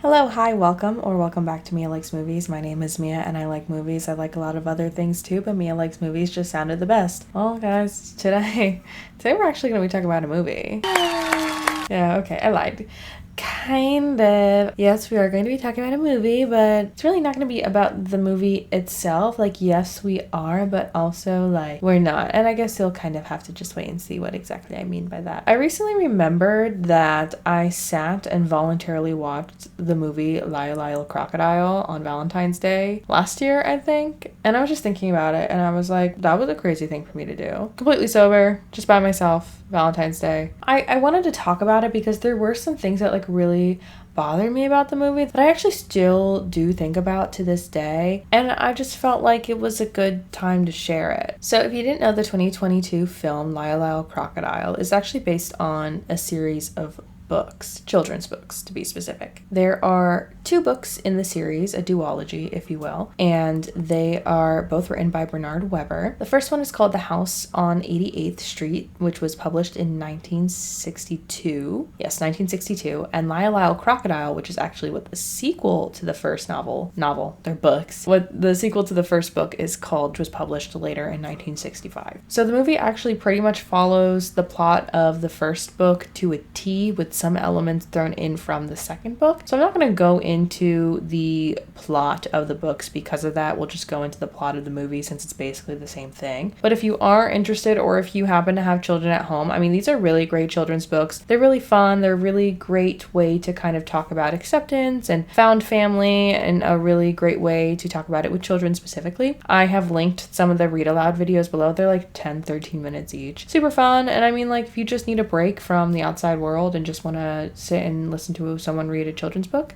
Hello, hi, welcome, or welcome back to Mia Likes Movies. My name is Mia and I like movies. I like a lot of other things too, but Mia Likes Movies just sounded the best. Well, guys, today we're actually going to be talking about a movie. Yeah, okay, I lied. Kind of. Yes, we are going to be talking about a movie, but it's really not going to be about the movie itself. Like, yes, we are, but also, like, we're not. And I guess you'll kind of have to just wait and see what exactly I mean by that. I recently remembered that I sat and voluntarily watched the movie Lyle, Crocodile on Valentine's Day last year, I think. And I was just thinking about it, and I was like, that was a crazy thing for me to do. Completely sober, just by myself, Valentine's Day. I wanted to talk about it because there were some things that, like, really bothered me about the movie that I actually still do think about to this day, and I just felt like it was a good time to share it. So if you didn't know, the 2022 film Lyle, Crocodile is actually based on a series of books, children's books to be specific. There are 2 books in the series, a duology, if you will, and they are both written by Bernard Weber. The first one is called The House on 88th Street, which was published in 1962. Yes, 1962. And Lyle, Crocodile, which is actually what the sequel to the first novel, they're books. What the sequel to the first book is called, which was published later in 1965. So the movie actually pretty much follows the plot of the first book to a T, with some elements thrown in from the second book. So I'm not going to go into the plot of the books because of that. We'll just go into the plot of the movie since it's basically the same thing. But if you are interested, or if you happen to have children at home, I mean, these are really great children's books. They're really fun. They're a really great way to kind of talk about acceptance and found family, and a really great way to talk about it with children specifically. I have linked some of the read aloud videos below. They're like 10-13 minutes each. Super fun. And I mean, like, if you just need a break from the outside world and just want to sit and listen to someone read a children's book,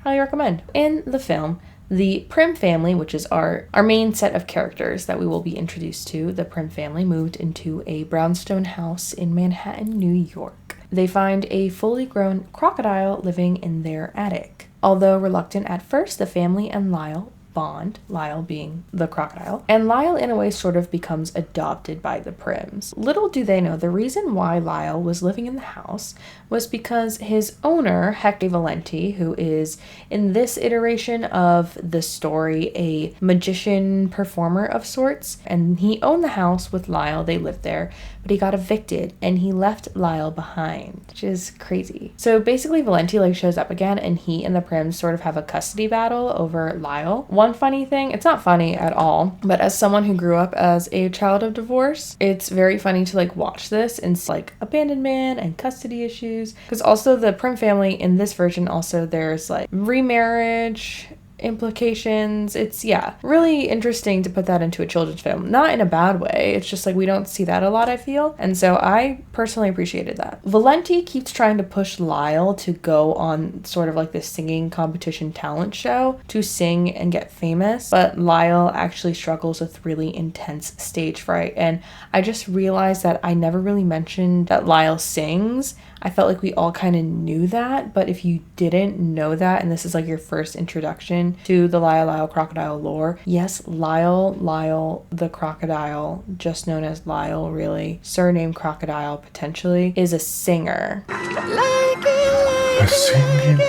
highly recommend. In the film, the Prim family, which is our main set of characters that we will be introduced to, the Prim family moved into a brownstone house in Manhattan, New York. They find a fully grown crocodile living in their attic. Although reluctant at first, the family and Lyle bond, Lyle being the crocodile, and Lyle in a way sort of becomes adopted by the Prims. Little do they know, the reason why Lyle was living in the house was because his owner, Hector Valenti, who is in this iteration of the story a magician performer of sorts, and he owned the house with Lyle. They lived there, but he got evicted and he left Lyle behind, which is crazy. So basically Valenti like shows up again, and he and the Prims sort of have a custody battle over Lyle. One funny thing, it's not funny at all, but as someone who grew up as a child of divorce, it's very funny to like watch this and like abandonment and custody issues, because also the Prim family in this version, also there's like remarriage implications. It's, yeah, really interesting to put that into a children's film. Not in a bad way. It's just like we don't see that a lot, I feel. And so I personally appreciated that. Valenti keeps trying to push Lyle to go on sort of like this singing competition talent show to sing and get famous. But Lyle actually struggles with really intense stage fright. And I just realized that I never really mentioned that Lyle sings. I felt like we all kind of knew that, but if you didn't know that, and this is like your first introduction to the Lyle Crocodile lore, yes, Lyle the crocodile, just known as Lyle really, surname Crocodile potentially, is a singer. A singing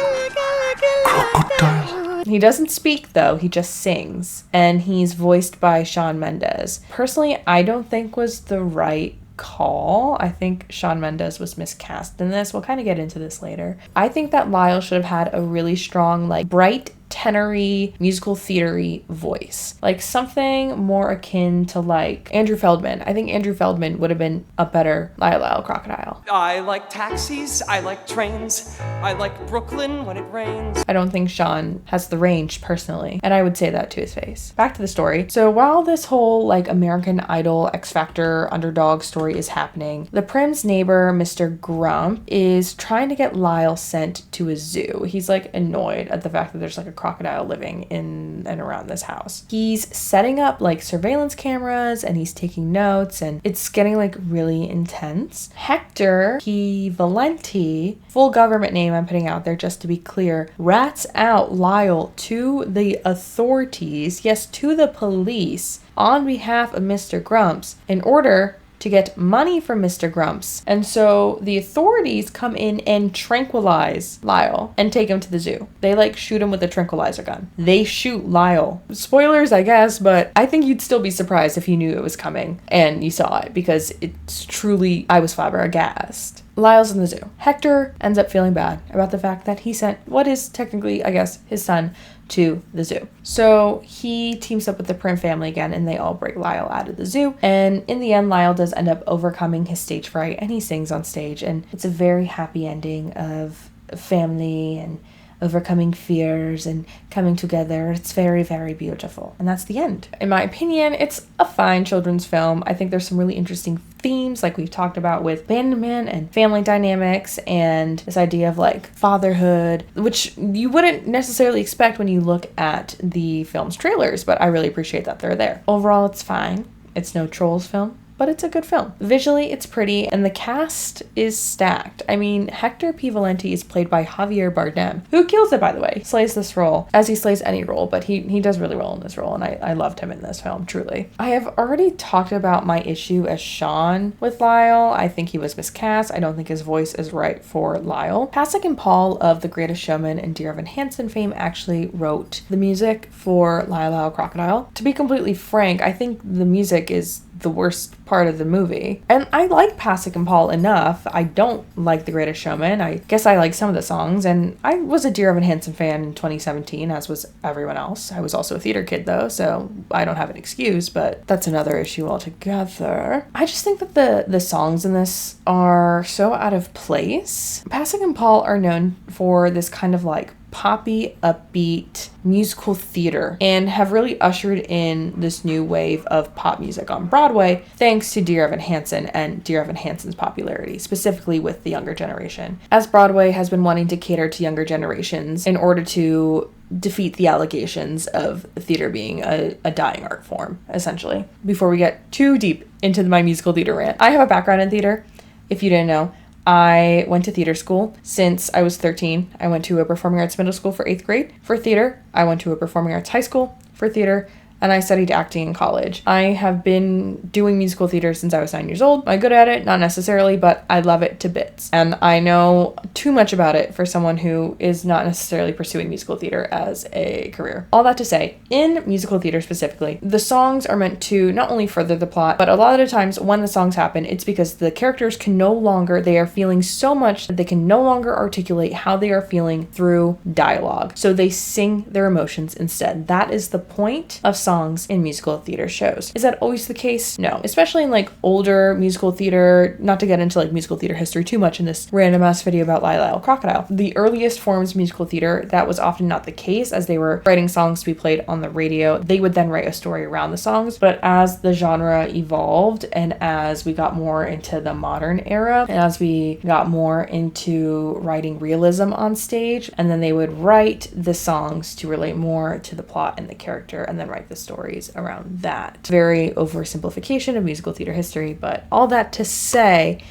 crocodile. He doesn't speak though, he just sings, and he's voiced by Shawn Mendes. Personally, I don't think was the right call. I think Shawn Mendes was miscast in this. We'll kind of get into this later. I think that Lyle should have had a really strong, like, bright, tenory, musical theater-y voice. Like something more akin to like Andrew Feldman. I think Andrew Feldman would have been a better Lyle Crocodile. I like taxis, I like trains, I like Brooklyn when it rains. I don't think Shawn has the range personally, and I would say that to his face. Back to the story. So while this whole like American Idol X Factor underdog story is happening, the Prim's neighbor, Mr. Grump, is trying to get Lyle sent to a zoo. He's like annoyed at the fact that there's like a crocodile living in and around this house. He's setting up like surveillance cameras and he's taking notes, and it's getting like really intense. Hector Valenti, full government name I'm putting out there just to be clear, rats out Lyle to the authorities, yes, to the police, on behalf of Mr. Grumps in order to get money from Mr. Grumps. And so the authorities come in and tranquilize Lyle and take him to the zoo. They like shoot him with a tranquilizer gun. They shoot Lyle. Spoilers, I guess, but I think you'd still be surprised if you knew it was coming and you saw it, because it's truly, I was flabbergasted. Lyle's in the zoo. Hector ends up feeling bad about the fact that he sent what is technically, I guess, his son to the zoo. So he teams up with the Prim family again, and they all break Lyle out of the zoo. And in the end, Lyle does end up overcoming his stage fright, and he sings on stage. And it's a very happy ending of family and overcoming fears and coming together. It's very, very beautiful. And that's the end. In my opinion, it's a fine children's film. I think there's some really interesting themes, like we've talked about, with abandonment and family dynamics and this idea of like fatherhood, which you wouldn't necessarily expect when you look at the film's trailers, but I really appreciate that they're there. Overall, it's fine. It's no Trolls film, but it's a good film. Visually, it's pretty, and the cast is stacked. I mean, Hector P. Valenti is played by Javier Bardem, who kills it, by the way. Slays this role, as he slays any role, but he does really well in this role, and I loved him in this film, truly. I have already talked about my issue as Sean with Lyle. I think he was miscast. I don't think his voice is right for Lyle. Pasek and Paul of The Greatest Showman and Dear Evan Hansen fame actually wrote the music for Lyle, Crocodile. To be completely frank, I think the music is the worst part of the movie. And I like Pasek and Paul enough. I don't like The Greatest Showman. I guess I like some of the songs, and I was a Dear Evan Hansen fan in 2017, as was everyone else. I was also a theater kid though, so I don't have an excuse, but that's another issue altogether. I just think that the songs in this are so out of place. Pasek and Paul are known for this kind of like poppy, upbeat musical theater, and have really ushered in this new wave of pop music on Broadway thanks to Dear Evan Hansen and Dear Evan Hansen's popularity, specifically with the younger generation, as Broadway has been wanting to cater to younger generations in order to defeat the allegations of theater being a dying art form, essentially. Before we get too deep into my musical theater rant, I have a background in theater, if you didn't know. I went to theater school since I was 13. I went to a performing arts middle school for 8th grade for theater. I went to a performing arts high school for theater, and I studied acting in college. I have been doing musical theater since I was 9 years old. Am I good at it? Not necessarily, but I love it to bits. And I know too much about it for someone who is not necessarily pursuing musical theater as a career. All that to say, in musical theater specifically, the songs are meant to not only further the plot, but a lot of the times when the songs happen, it's because the characters they are feeling so much that they can no longer articulate how they are feeling through dialogue. So they sing their emotions instead. That is the point of songs in musical theater shows. Is that always the case? No. Especially in like older musical theater, not to get into like musical theater history too much in this random ass video about Lyle, Crocodile. The earliest forms of musical theater, that was often not the case, as they were writing songs to be played on the radio. They would then write a story around the songs. But as the genre evolved, and as we got more into the modern era, and as we got more into writing realism on stage, and then they would write the songs to relate more to the plot and the character, and then write the stories around that. Very oversimplification of musical theater history, but all that to say,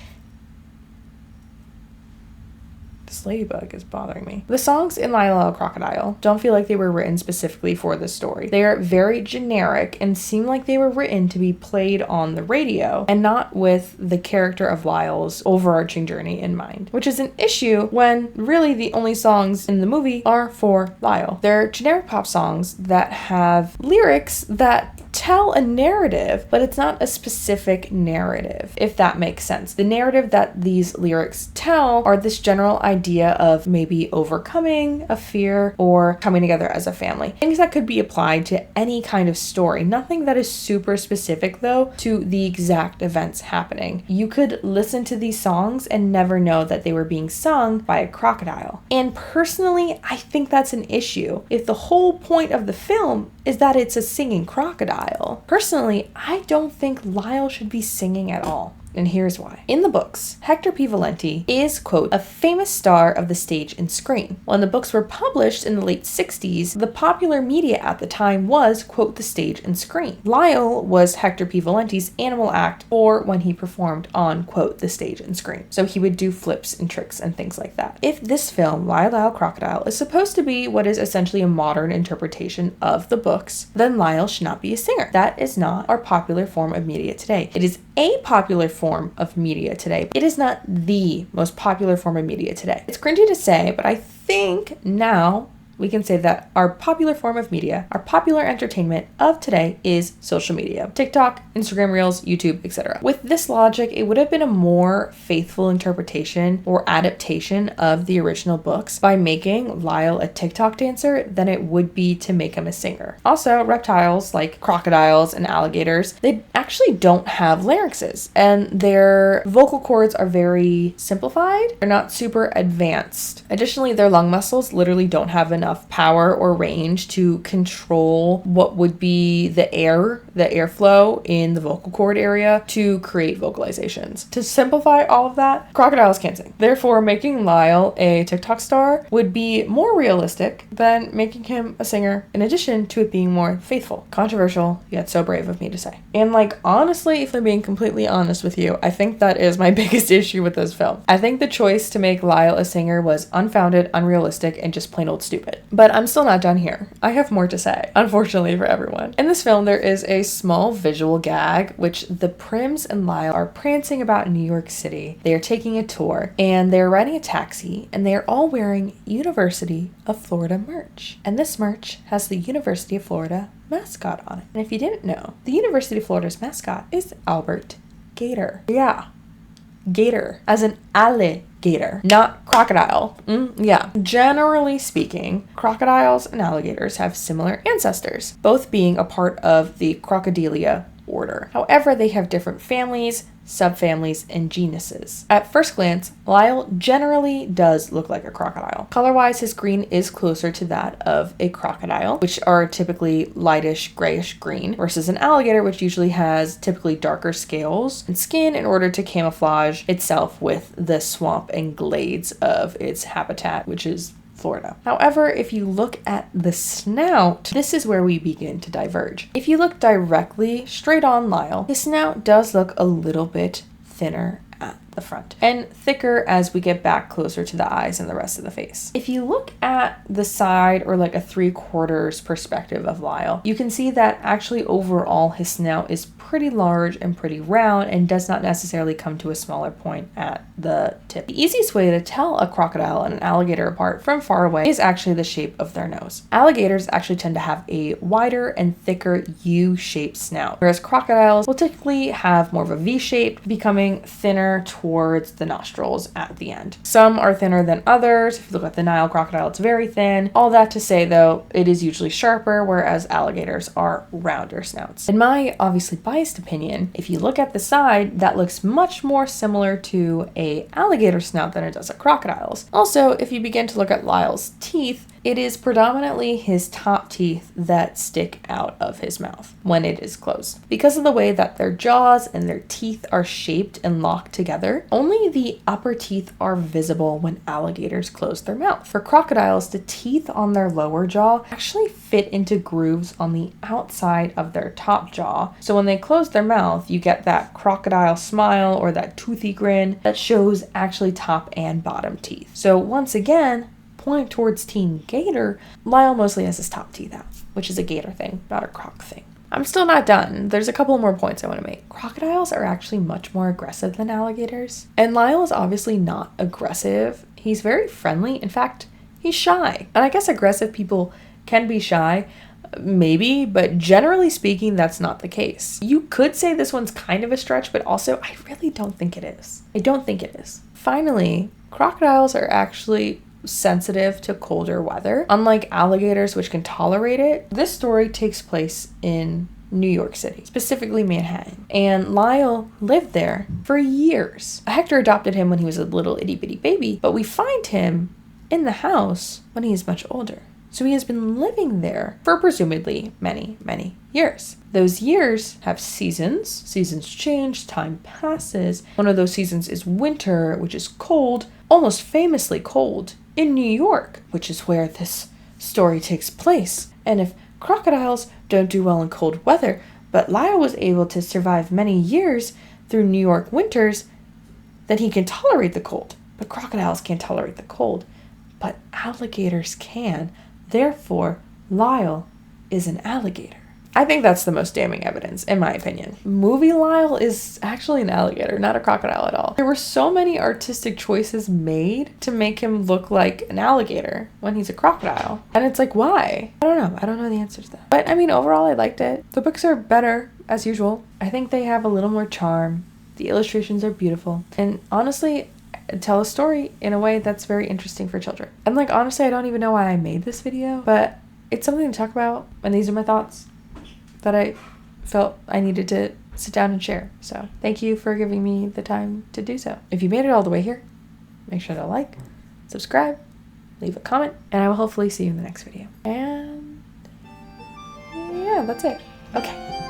this ladybug is bothering me. The songs in Lyle, Crocodile don't feel like they were written specifically for the story. They are very generic and seem like they were written to be played on the radio and not with the character of Lyle's overarching journey in mind, which is an issue when really the only songs in the movie are for Lyle. They're generic pop songs that have lyrics that tell a narrative, but it's not a specific narrative, if that makes sense. The narrative that these lyrics tell are this general idea of maybe overcoming a fear or coming together as a family. Things that could be applied to any kind of story. Nothing that is super specific, though, to the exact events happening. You could listen to these songs and never know that they were being sung by a crocodile. And personally, I think that's an issue. If the whole point of the film is that it's a singing crocodile, personally, I don't think Lyle should be singing at all. And here's why. In the books, Hector P. Valenti is, quote, a famous star of the stage and screen. When the books were published in the late 60s, the popular media at the time was, quote, the stage and screen. Lyle was Hector P. Valenti's animal act for when he performed on, quote, the stage and screen. So he would do flips and tricks and things like that. If this film, Lyle, Crocodile, is supposed to be what is essentially a modern interpretation of the books, then Lyle should not be a singer. That is not our popular form of media today. It is a popular form of media today. It is not the most popular form of media today. It's cringy to say, but I think now we can say that our popular form of media, our popular entertainment of today is social media. TikTok, Instagram Reels, YouTube, etc. With this logic, it would have been a more faithful interpretation or adaptation of the original books by making Lyle a TikTok dancer than it would be to make him a singer. Also, reptiles like crocodiles and alligators, they actually don't have larynxes and their vocal cords are very simplified. They're not super advanced. Additionally, their lung muscles literally don't have enough power or range to control what would be the airflow in the vocal cord area to create vocalizations. To simplify all of that, crocodiles can't sing. Therefore, making Lyle a TikTok star would be more realistic than making him a singer, in addition to it being more faithful. Controversial, yet so brave of me to say. And honestly, if I'm being completely honest with you, I think that is my biggest issue with this film. I think the choice to make Lyle a singer was unfounded, unrealistic, and just plain old stupid. But I'm still not done here. I have more to say, unfortunately for everyone. In this film, there is a small visual gag, which the Prims and Lyle are prancing about in New York City. They are taking a tour, and they're riding a taxi, and they are all wearing University of Florida merch. And this merch has the University of Florida mascot on it. And if you didn't know, the University of Florida's mascot is Albert Gator. Yeah, gator, as an alligator, not crocodile. Yeah. Generally speaking, crocodiles and alligators have similar ancestors, both being a part of the Crocodilia order. However, they have different families, subfamilies, and genuses. At first glance, Lyle generally does look like a crocodile. Color-wise, his green is closer to that of a crocodile, which are typically lightish grayish green, versus an alligator, which usually has typically darker scales and skin in order to camouflage itself with the swamp and glades of its habitat, which is Florida. However, if you look at the snout, this is where we begin to diverge. If you look directly straight on Lyle, his snout does look a little bit thinner at the front and thicker as we get back closer to the eyes and the rest of the face. If you look at the side or like a 3/4 perspective of Lyle, you can see that actually overall his snout is pretty large and pretty round and does not necessarily come to a smaller point at the tip. The easiest way to tell a crocodile and an alligator apart from far away is actually the shape of their nose. Alligators actually tend to have a wider and thicker U-shaped snout, whereas crocodiles will typically have more of a V-shape, becoming thinner towards the nostrils at the end. Some are thinner than others. If you look at the Nile crocodile, it's very thin. All that to say though, it is usually sharper, whereas alligators are rounder snouts. In my obviously biased opinion, if you look at the side, that looks much more similar to a alligator snout than it does a crocodile's. Also, if you begin to look at Lyle's teeth, it is predominantly his top teeth that stick out of his mouth when it is closed. Because of the way that their jaws and their teeth are shaped and locked together, only the upper teeth are visible when alligators close their mouth. For crocodiles, the teeth on their lower jaw actually fit into grooves on the outside of their top jaw. So when they close their mouth, you get that crocodile smile or that toothy grin that shows actually top and bottom teeth. So once again, point towards Team Gator, Lyle mostly has his top teeth out, which is a gator thing, not a croc thing. I'm still not done. There's a couple more points I want to make. Crocodiles are actually much more aggressive than alligators. And Lyle is obviously not aggressive. He's very friendly. In fact, he's shy. And I guess aggressive people can be shy, maybe, but generally speaking, that's not the case. You could say this one's kind of a stretch, but also I really don't think it is. I don't think it is. Finally, crocodiles are actually sensitive to colder weather. Unlike alligators, which can tolerate it, this story takes place in New York City, specifically Manhattan. And Lyle lived there for years. Hector adopted him when he was a little itty bitty baby, but we find him in the house when he is much older. So he has been living there for presumably many, many years. Those years have seasons. Seasons change, time passes. One of those seasons is winter, which is cold, almost famously cold, in New York, which is where this story takes place. And if crocodiles don't do well in cold weather, but Lyle was able to survive many years through New York winters, then he can tolerate the cold. But crocodiles can't tolerate the cold, but alligators can. Therefore, Lyle is an alligator. I think that's the most damning evidence, in my opinion. Movie Lyle is actually an alligator, not a crocodile at all. There were so many artistic choices made to make him look like an alligator when he's a crocodile. And it's like, why? I don't know. I don't know the answer to that. But I mean, overall, I liked it. The books are better, as usual. I think they have a little more charm. The illustrations are beautiful. And honestly, tell a story in a way that's very interesting for children. And like, honestly, I don't even know why I made this video, but it's something to talk about. And these are my thoughts that I felt I needed to sit down and share. So thank you for giving me the time to do so. If you made it all the way here, make sure to like, subscribe, leave a comment, and I will hopefully see you in the next video. And yeah, that's it. Okay.